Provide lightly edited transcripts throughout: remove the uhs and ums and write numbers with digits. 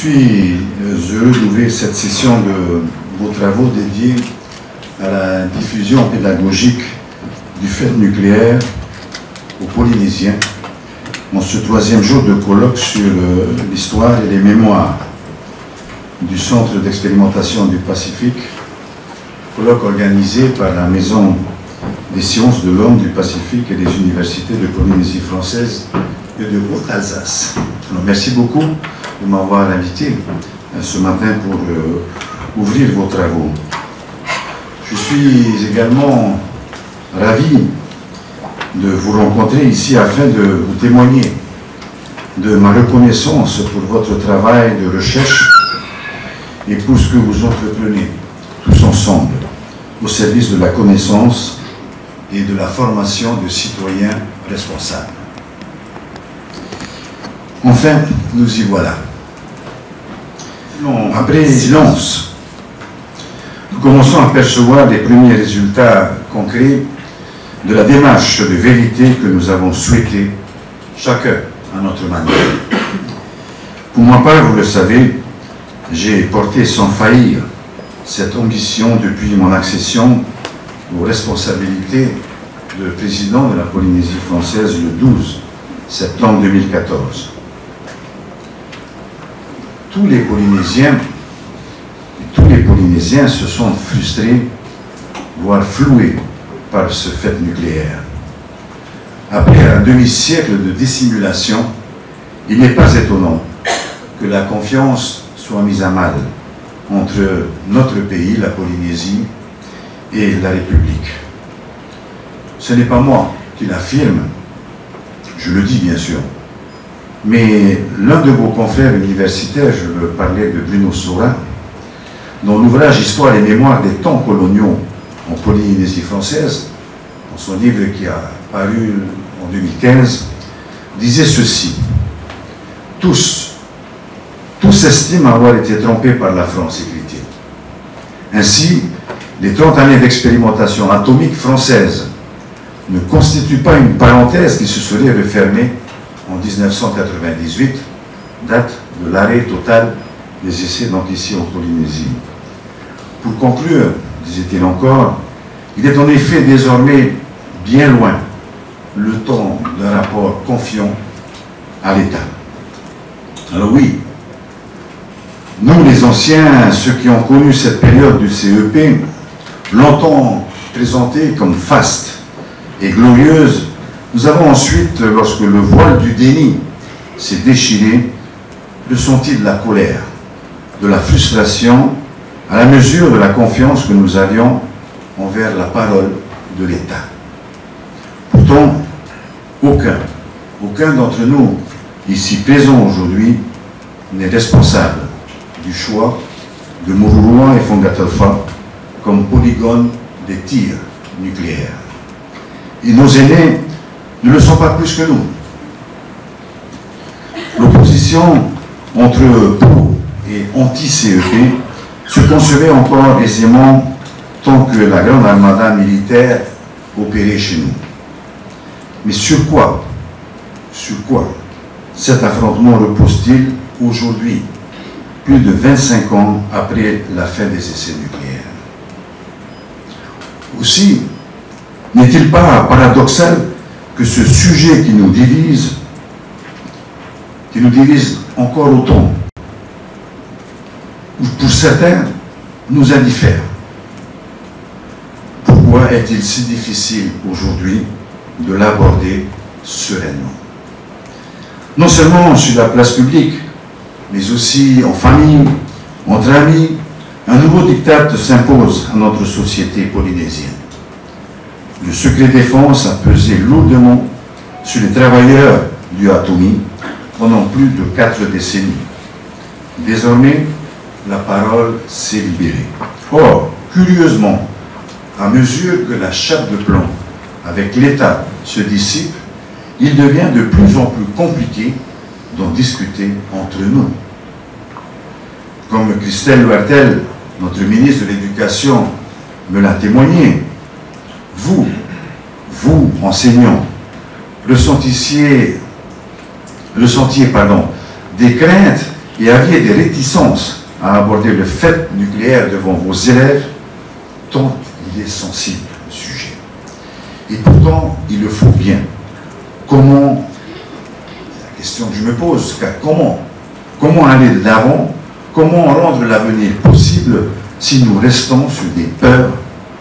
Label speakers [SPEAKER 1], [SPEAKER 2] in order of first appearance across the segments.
[SPEAKER 1] suis heureux d'ouvrir cette session de vos travaux dédiés à la diffusion pédagogique du fait nucléaire aux Polynésiens en ce troisième jour de colloque sur l'histoire et les mémoires du Centre d'expérimentation du Pacifique, colloque organisé par la Maison des sciences de l'homme du Pacifique et des universités de Polynésie française et de Haute-Alsace. Alors, merci beaucoup de m'avoir invité ce matin pour ouvrir vos travaux. Je suis également ravi de vous rencontrer ici afin de vous témoigner de ma reconnaissance pour votre travail de recherche et pour ce que vous entreprenez tous ensemble au service de la connaissance et de la formation de citoyens responsables. Enfin, nous y voilà. Après silence, nous commençons à percevoir les premiers résultats concrets de la démarche de vérité que nous avons souhaité, chacun à notre manière. Pour ma part, vous le savez, j'ai porté sans faillir cette ambition depuis mon accession aux responsabilités de président de la Polynésie française le 12 septembre 2014. Tous les Polynésiens se sont frustrés, voire floués par ce fait nucléaire. Après un demi-siècle de dissimulation, il n'est pas étonnant que la confiance soit mise à mal entre notre pays, la Polynésie, et la République. Ce n'est pas moi qui l'affirme, je le dis bien sûr, mais l'un de vos confrères universitaires, je veux parler de Bruno Saurin, dont l'ouvrage « Histoire et mémoire des temps coloniaux en Polynésie française », dans son livre qui a paru en 2015, disait ceci: « Tous estiment avoir été trompés par la France, écrit-il. Ainsi, les 30 années d'expérimentation atomique française ne constituent pas une parenthèse qui se serait refermée en 1998, date de l'arrêt total des essais d'ici en Polynésie. Pour conclure, disait-il encore, il est en effet désormais bien loin le temps d'un rapport confiant à l'État. » Alors oui, nous les anciens, ceux qui ont connu cette période du CEP, longtemps présentée comme faste et glorieuse, nous avons ensuite, lorsque le voile du déni s'est déchiré, ressenti de la colère, de la frustration, à la mesure de la confiance que nous avions envers la parole de l'État. Pourtant, aucun d'entre nous, ici présents aujourd'hui, n'est responsable du choix de Mururoa et Fongatofa comme polygone des tirs nucléaires. Et nos aînés ne le sont pas plus que nous. L'opposition entre pro et anti-CEP se concevait encore aisément tant que la grande armada militaire opérait chez nous. Mais sur quoi cet affrontement repose-t-il aujourd'hui, plus de 25 ans après la fin des essais nucléaires? Aussi, n'est-il pas paradoxal que ce sujet qui nous divise encore autant, ou pour certains, nous indiffère? Pourquoi est-il si difficile aujourd'hui de l'aborder sereinement? Non seulement sur la place publique, mais aussi en famille, entre amis, un nouveau diktat s'impose à notre société polynésienne. Le secret défense a pesé lourdement sur les travailleurs du Atomi pendant plus de 4 décennies. Désormais, la parole s'est libérée. Or, curieusement, à mesure que la chape de plomb avec l'État se dissipe, il devient de plus en plus compliqué d'en discuter entre nous. Comme Christelle Huartel, notre ministre de l'Éducation, me l'a témoigné, vous, enseignants, ressentiez des craintes et aviez des réticences à aborder le fait nucléaire devant vos élèves, tant il est sensible, le sujet. Et pourtant, il le faut bien. Comment, c'est la question que je me pose, car comment aller de l'avant, comment rendre l'avenir possible si nous restons sur des peurs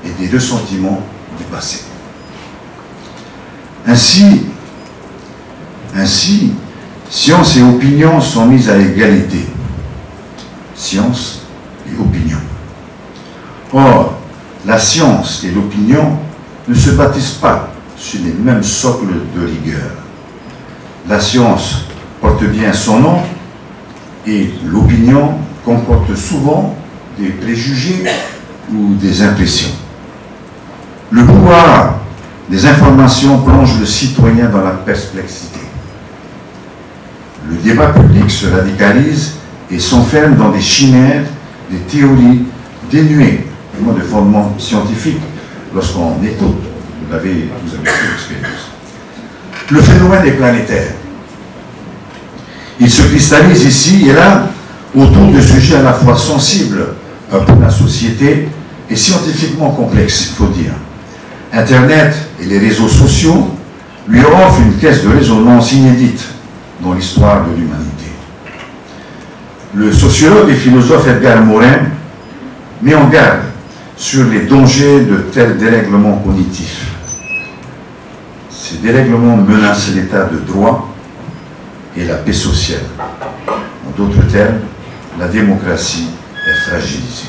[SPEAKER 1] et des ressentiments du passé. Ainsi, science et opinion sont mises à égalité. Science et opinion. Or, la science et l'opinion ne se bâtissent pas sur les mêmes socles de rigueur. La science porte bien son nom et l'opinion comporte souvent des préjugés ou des impressions. Le pouvoir des informations plonge le citoyen dans la perplexité. Le débat public se radicalise et s'enferme dans des chimères, des théories dénuées de fondement scientifique lorsqu'on écoute. Vous avez fait l'expérience. Le phénomène est planétaire. Il se cristallise ici et là autour de sujets à la fois sensibles pour la société et scientifiquement complexes, il faut dire. Internet et les réseaux sociaux lui offrent une caisse de résonance inédite dans l'histoire de l'humanité. Le sociologue et philosophe Edgar Morin met en garde sur les dangers de tels dérèglements cognitifs. Ces dérèglements menacent l'état de droit et la paix sociale. En d'autres termes, la démocratie est fragilisée.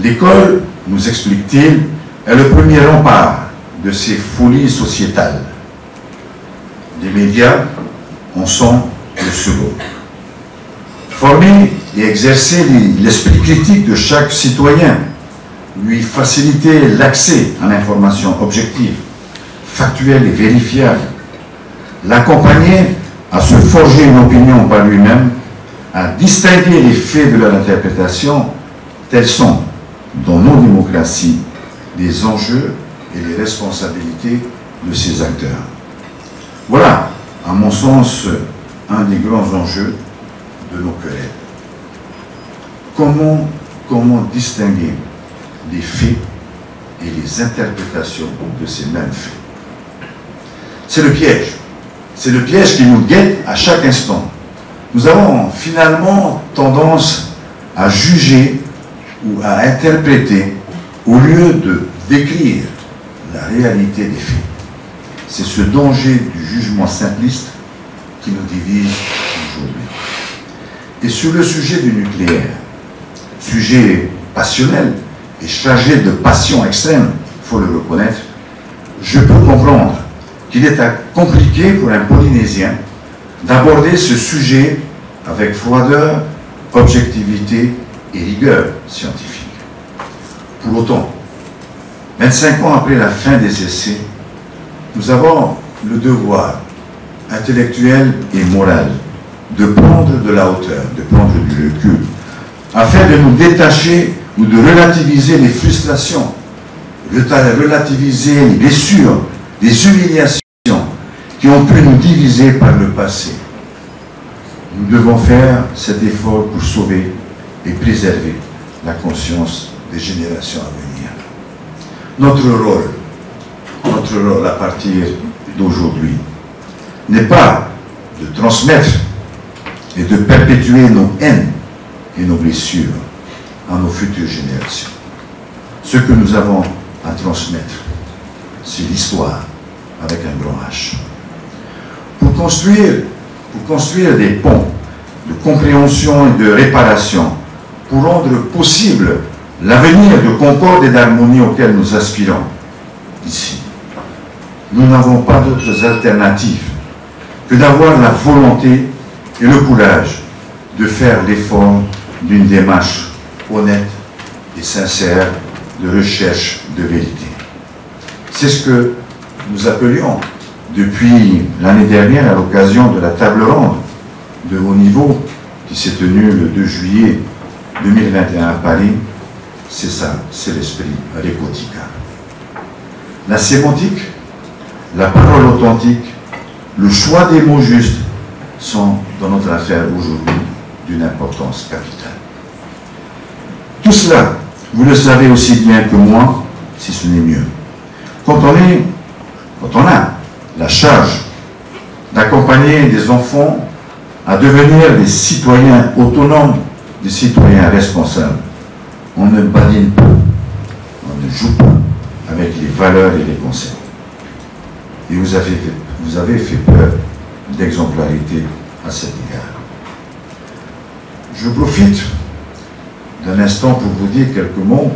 [SPEAKER 1] L'école, nous explique-t-il, est le premier rempart de ces folies sociétales. Les médias en sont le second. Former et exercer l'esprit critique de chaque citoyen, lui faciliter l'accès à l'information objective, factuelle et vérifiable, l'accompagner à se forger une opinion par lui-même, à distinguer les faits de leur interprétation, tels sont, dans nos démocraties, les enjeux et les responsabilités de ces acteurs. Voilà, à mon sens, un des grands enjeux de nos querelles. Comment distinguer les faits et les interprétations de ces mêmes faits? C'est le piège. C'est le piège qui nous guette à chaque instant. Nous avons finalement tendance à juger ou à interpréter au lieu de décrire la réalité des faits. C'est ce danger du jugement simpliste qui nous divise aujourd'hui. Et sur le sujet du nucléaire, sujet passionnel et chargé de passion extrême, il faut le reconnaître, je peux comprendre qu'il est compliqué pour un Polynésien d'aborder ce sujet avec froideur, objectivité et rigueur scientifique. Pour autant, 25 ans après la fin des essais, nous avons le devoir intellectuel et moral de prendre de la hauteur, de prendre du recul, afin de nous détacher ou de relativiser les frustrations, relativiser les blessures, les humiliations qui ont pu nous diviser par le passé. Nous devons faire cet effort pour sauver et préserver la conscience des générations à venir. Notre rôle à partir d'aujourd'hui n'est pas de transmettre et de perpétuer nos haines et nos blessures à nos futures générations. Ce que nous avons à transmettre, c'est l'histoire avec un grand H. Pour construire des ponts de compréhension et de réparation, pour rendre possible l'avenir de concorde et d'harmonie auquel nous aspirons ici, nous n'avons pas d'autres alternatives que d'avoir la volonté et le courage de faire l'effort d'une démarche honnête et sincère de recherche de vérité. C'est ce que nous appelions depuis l'année dernière à l'occasion de la table ronde de haut niveau qui s'est tenue le 2 juillet 2021 à Paris. C'est ça, c'est l'esprit Recotica. La sémantique, la parole authentique, le choix des mots justes sont dans notre affaire aujourd'hui d'une importance capitale. Tout cela, vous le savez aussi bien que moi, si ce n'est mieux. Quand on a la charge d'accompagner des enfants à devenir des citoyens autonomes, des citoyens responsables, on ne badine pas, on ne joue pas avec les valeurs et les concepts. Et vous avez fait preuve d'exemplarité à cet égard. Je profite d'un instant pour vous dire quelques mots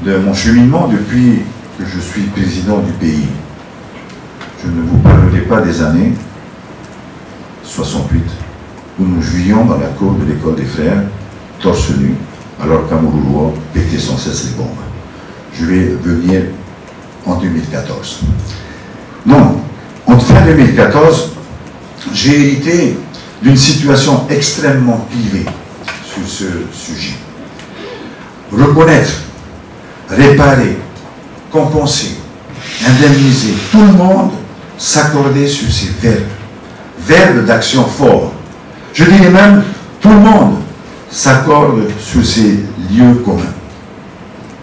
[SPEAKER 1] de mon cheminement depuis que je suis président du pays. Je ne vous parlerai pas des années 68, où nous jouions dans la cour de l'école des frères, torse nu, alors qu'à Mururoa pétait sans cesse les bombes. Je vais venir en 2014. Non, en fin 2014, j'ai hérité d'une situation extrêmement clivée sur ce sujet. Reconnaître, réparer, compenser, indemniser, tout le monde s'accordait sur ces verbes d'action forts. Je dirais même, tout le monde s'accorde sur ces lieux communs.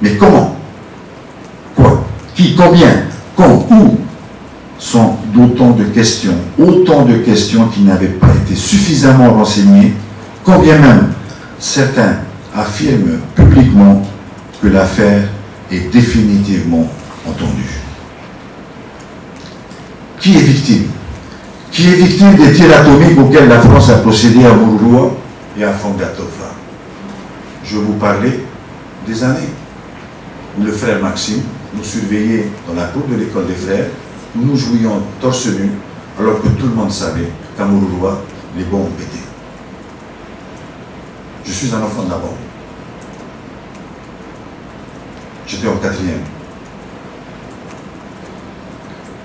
[SPEAKER 1] Mais comment? Quoi? Qui? Combien? Quand? Où? Sont autant de questions qui n'avaient pas été suffisamment renseignées, combien même certains affirment publiquement que l'affaire est définitivement entendue. Qui est victime? Qui est victime des tirs atomiques auxquels la France a procédé à Mururoa et à Fangataufa? Je vous parlais des années où le frère Maxime nous surveillait dans la cour de l'école des frères, où nous jouions torse nu, alors que tout le monde savait qu'à Mururoa, les bombes pétaient. Je suis un enfant de la bombe. J'étais en 4e.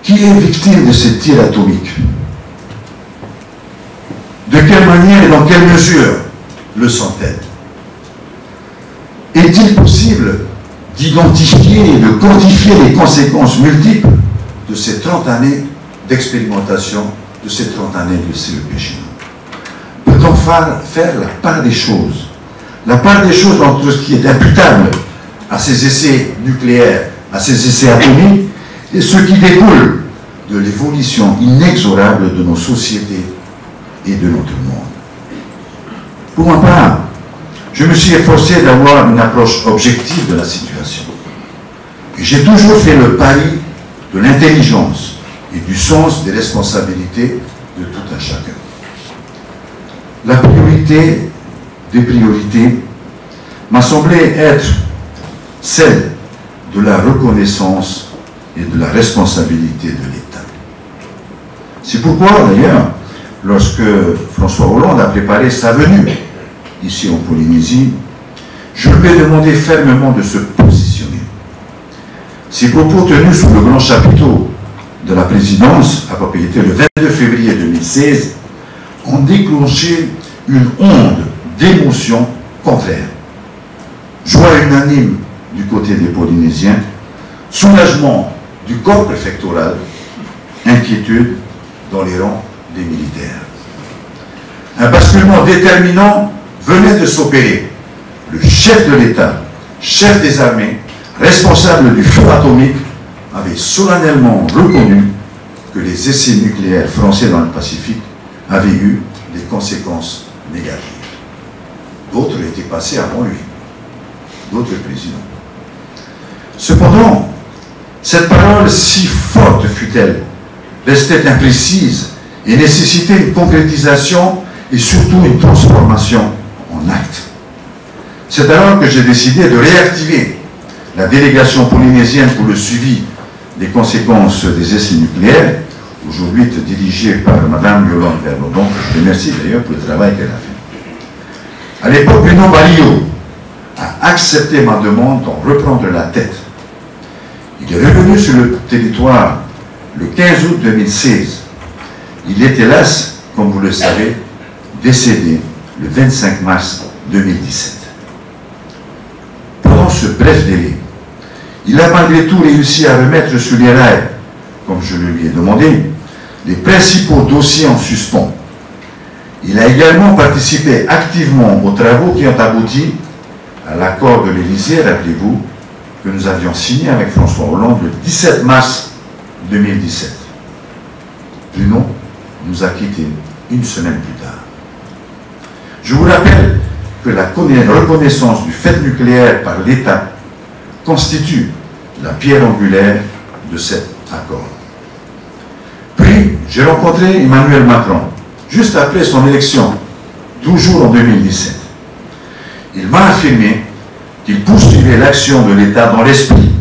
[SPEAKER 1] Qui est victime de ces tirs atomiques? De quelle manière et dans quelle mesure le sont-elles? Est-il possible d'identifier et de quantifier les conséquences multiples de ces 30 années d'expérimentation, de ces 30 années de CEP? Peut-on faire la part des choses? La part des choses entre ce qui est imputable à ces essais nucléaires, à ces essais atomiques, et ce qui découle de l'évolution inexorable de nos sociétés et de notre monde. Pour ma part, je me suis efforcé d'avoir une approche objective de la situation. Et j'ai toujours fait le pari de l'intelligence et du sens des responsabilités de tout un chacun. La priorité des priorités m'a semblé être celle de la reconnaissance et de la responsabilité de l'État. C'est pourquoi, d'ailleurs, lorsque François Hollande a préparé sa venue ici en Polynésie, je lui ai demandé fermement de se positionner. Ces propos tenus sous le grand chapiteau de la présidence, à propriété le 22 février 2016, ont déclenché une onde d'émotions contraires. Joie unanime du côté des Polynésiens, soulagement du corps préfectoral, inquiétude dans les rangs des militaires. Un basculement déterminant venait de s'opérer. Le chef de l'État, chef des armées, responsable du feu atomique, avait solennellement reconnu que les essais nucléaires français dans le Pacifique avaient eu des conséquences négatives. D'autres étaient passés avant lui, d'autres présidents. Cependant, cette parole, si forte fut-elle, restait imprécise et nécessitait une concrétisation et surtout une transformation en acte. C'est alors que j'ai décidé de réactiver la délégation polynésienne pour le suivi des conséquences des essais nucléaires, aujourd'hui dirigée par Mme Yolande Verlodon, que je remercie d'ailleurs pour le travail qu'elle a fait. À l'époque, Bruno Balio a accepté ma demande d'en reprendre la tête. Il est revenu sur le territoire le 15 août 2016. Il est hélas, comme vous le savez, décédé le 25 mars 2017. Pendant ce bref délai, il a malgré tout réussi à remettre sur les rails, comme je le lui ai demandé, les principaux dossiers en suspens. Il a également participé activement aux travaux qui ont abouti à l'accord de l'Élysée, rappelez-vous, que nous avions signé avec François Hollande le 17 mars 2017. Bruno nous a quittés une semaine plus tard. Je vous rappelle que la reconnaissance du fait nucléaire par l'État constitue la pierre angulaire de cet accord. Puis, j'ai rencontré Emmanuel Macron, juste après son élection, toujours en 2017. Il m'a affirmé qu'il poursuivait l'action de l'État dans l'esprit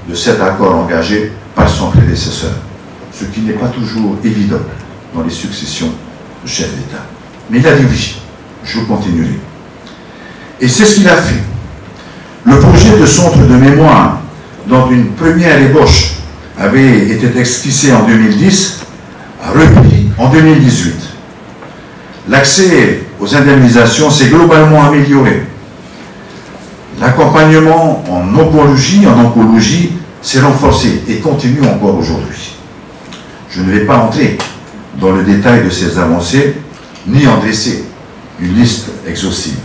[SPEAKER 1] de cet accord engagé par son prédécesseur, ce qui n'est pas toujours évident dans les successions de chefs d'État. Mais il a dit oui, je continuerai. Et c'est ce qu'il a fait. Le projet de centre de mémoire, dont une première ébauche avait été esquissée en 2010, a repris en 2018. L'accès aux indemnisations s'est globalement amélioré. L'accompagnement en oncologie s'est renforcé et continue encore aujourd'hui. Je ne vais pas entrer dans le détail de ces avancées, ni en dresser une liste exhaustive.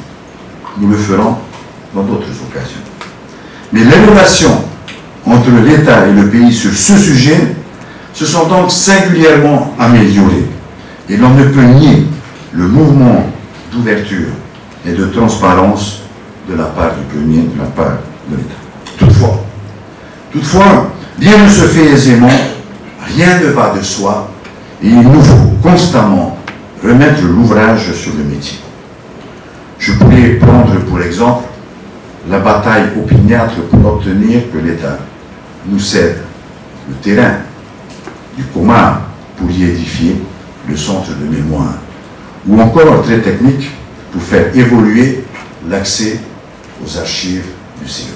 [SPEAKER 1] Nous le ferons dans d'autres occasions. Mais les relations entre l'État et le pays sur ce sujet se sont donc singulièrement améliorées. Et l'on ne peut nier le mouvement d'ouverture et de transparence de la part du premier, de la part de l'État. Toutefois, rien ne se fait aisément, rien ne va de soi, et il nous faut constamment remettre l'ouvrage sur le métier. Je pourrais prendre pour exemple la bataille opiniâtre pour obtenir que l'État nous cède le terrain du Comar pour y édifier le centre de mémoire, ou encore très technique pour faire évoluer l'accès aux archives du CEP.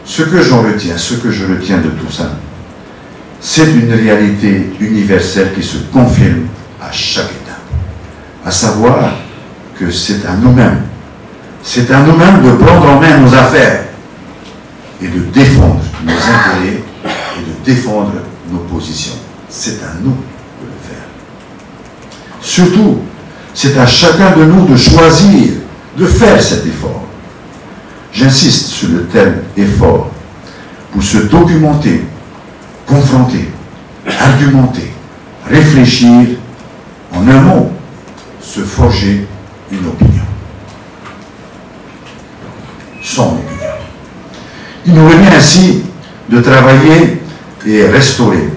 [SPEAKER 1] Ce que j'en retiens, ce que je retiens de tout ça, c'est une réalité universelle qui se confirme à chaque étape, à savoir que c'est à nous-mêmes de prendre en main nos affaires et de défendre nos intérêts et de défendre nos positions. C'est à nous de le faire. Surtout, c'est à chacun de nous de choisir de faire cet effort. J'insiste sur le terme effort pour se documenter, confronter, argumenter, réfléchir, en un mot, se forger une opinion. Son opinion. Il nous revient ainsi de travailler et restaurer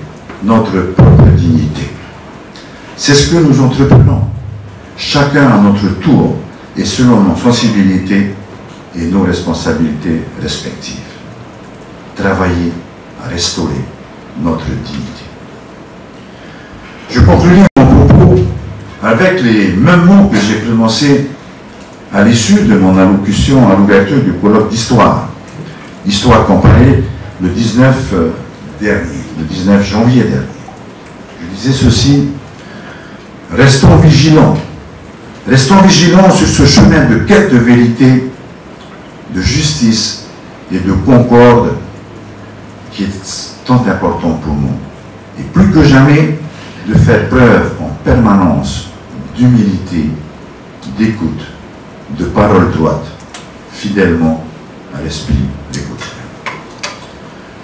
[SPEAKER 1] notre propre dignité. C'est ce que nous entreprenons, chacun à notre tour et selon nos sensibilités et nos responsabilités respectives. Travailler à restaurer notre dignité. Je conclurai mon propos avec les mêmes mots que j'ai prononcés à l'issue de mon allocution à l'ouverture du colloque d'histoire. Histoire comparée le 19 janvier dernier. Je disais ceci: restons vigilants sur ce chemin de quête de vérité, de justice et de concorde qui est tant important pour nous. Et plus que jamais, de faire preuve en permanence d'humilité, d'écoute, de parole droite, fidèlement à l'esprit d'écoute.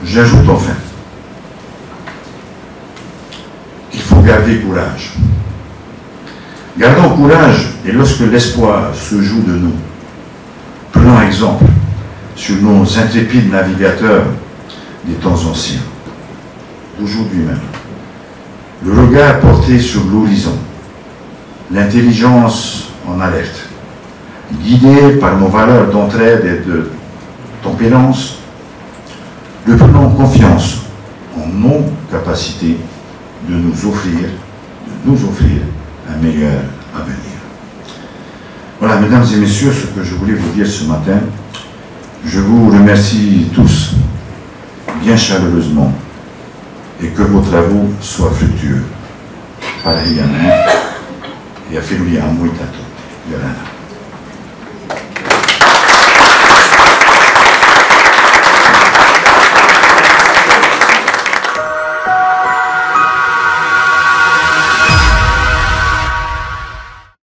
[SPEAKER 1] J'ajoute enfin qu'il faut garder courage. Gardons courage, et lorsque l'espoir se joue de nous, prenons exemple sur nos intrépides navigateurs des temps anciens, d'aujourd'hui même. Le regard porté sur l'horizon, l'intelligence en alerte, guidés par nos valeurs d'entraide et de tempérance, reprenons confiance en nos capacités de nous offrir un meilleur avenir. Voilà, mesdames et messieurs, ce que je voulais vous dire ce matin. Je vous remercie tous bien chaleureusement et que vos travaux soient fructueux. Pareillement, et à faire à Mouitato.